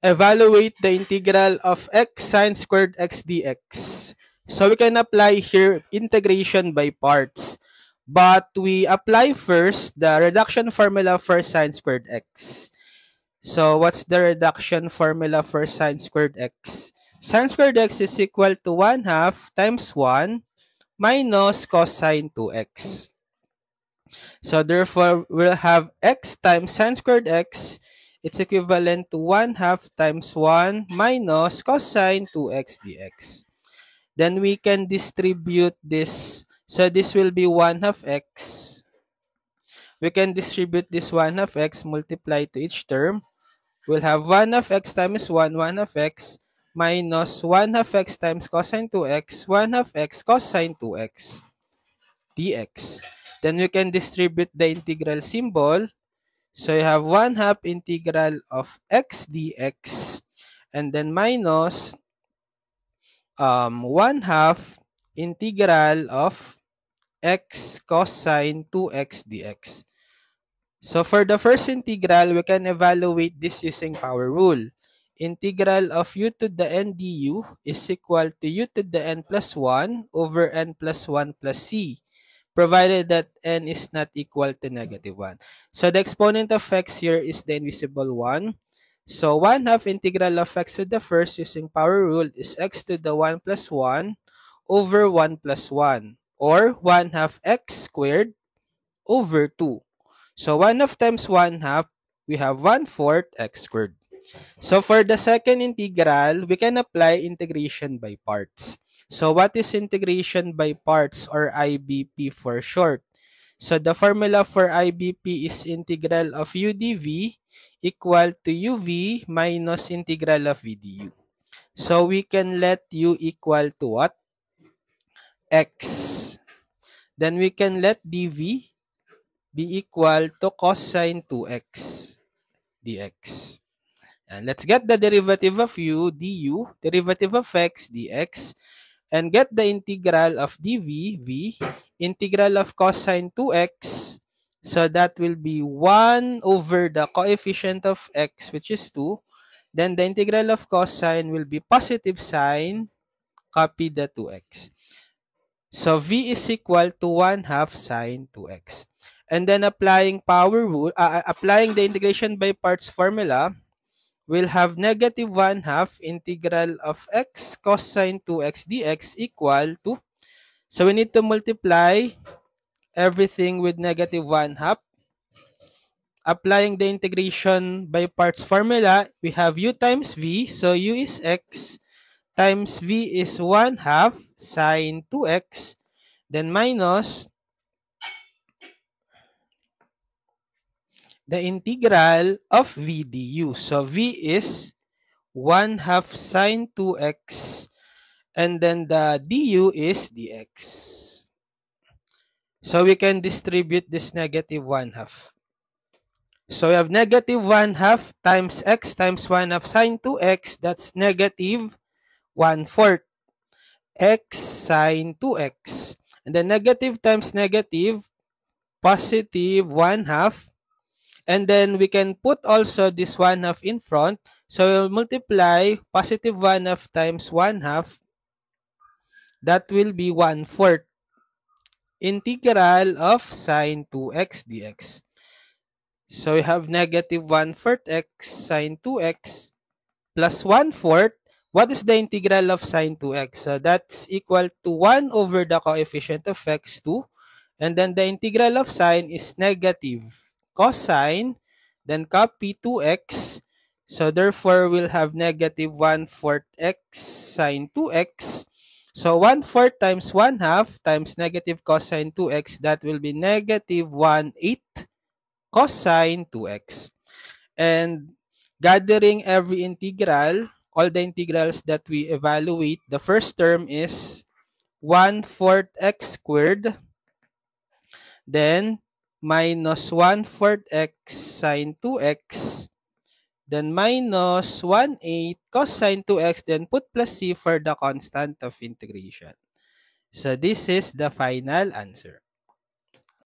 evaluate the integral of x sine squared x dx. So we can apply here integration by parts. But we apply first the reduction formula for sine squared x. So what's the reduction formula for sine squared x? Sine squared x is equal to 1/2 times 1 minus cosine 2x. So therefore, we'll have x times sine squared x. It's equivalent to 1/2 times 1 minus cosine 2x dx. Then we can distribute this. So this will be 1/2 x. We can distribute this 1/2 x, multiply to each term. We'll have 1/2 x times 1, 1/2 x, minus 1/2 x times cosine 2x, 1/2 x cosine 2x dx. Then we can distribute the integral symbol. So you have 1/2 integral of x dx, and then minus 1/2 integral of x cosine 2x dx. So for the first integral, we can evaluate this using power rule. Integral of u to the n du is equal to u to the n plus 1 over n plus 1 plus c, provided that n is not equal to -1. So the exponent of x here is the invisible 1. So 1/2 integral of x to the first using power rule is x to the 1 plus 1 over 1 plus 1, or 1/2 x squared over 2. So 1/2 times 1/2, we have 1/4 x squared. So for the second integral, we can apply integration by parts. So what is integration by parts, or IBP for short? So the formula for IBP is integral of u dv equal to uv minus integral of v du. So we can let u equal to what? X. Then we can let dv be equal to cosine 2x dx. And let's get the derivative of u du, derivative of x dx, and get the integral of dv, v, integral of cosine 2x. So that will be 1 over the coefficient of x, which is 2. Then the integral of cosine will be positive sign, copy the 2x. So v is equal to 1/2 sine 2x. And then applying power rule, applying the integration by parts formula, we'll have -1/2 integral of x cosine 2x dx equal to, so we need to multiply everything with -1/2. Applying the integration by parts formula, we have u times v, so u is x, times v is 1/2 sine 2x, then minus the integral of v du. So v is 1/2 sine 2x, and then the du is dx. So we can distribute this -1/2. So we have -1/2 times x times 1/2 sine 2x, that's -1/4 x sine 2x. And then negative times negative, positive 1/2. And then we can put also this 1/2 in front. So we'll multiply positive 1/2 times 1/2. That will be 1/4 integral of sine 2x dx. So we have -1/4 x sine 2x plus 1/4. What is the integral of sine 2x? So that's equal to 1 over the coefficient of x, 2. And then the integral of sine is negative cosine, then copy 2x. So therefore, we'll have -1/4 x sine 2x. So 1/4 times 1/2 times negative cosine 2x, that will be -1/8 cosine 2x. And gathering every integral, all the integrals that we evaluate, the first term is 1/4 x squared, then minus 1/4 x sine 2x, then minus 1/8 cosine 2x, then put plus c for the constant of integration. So this is the final answer.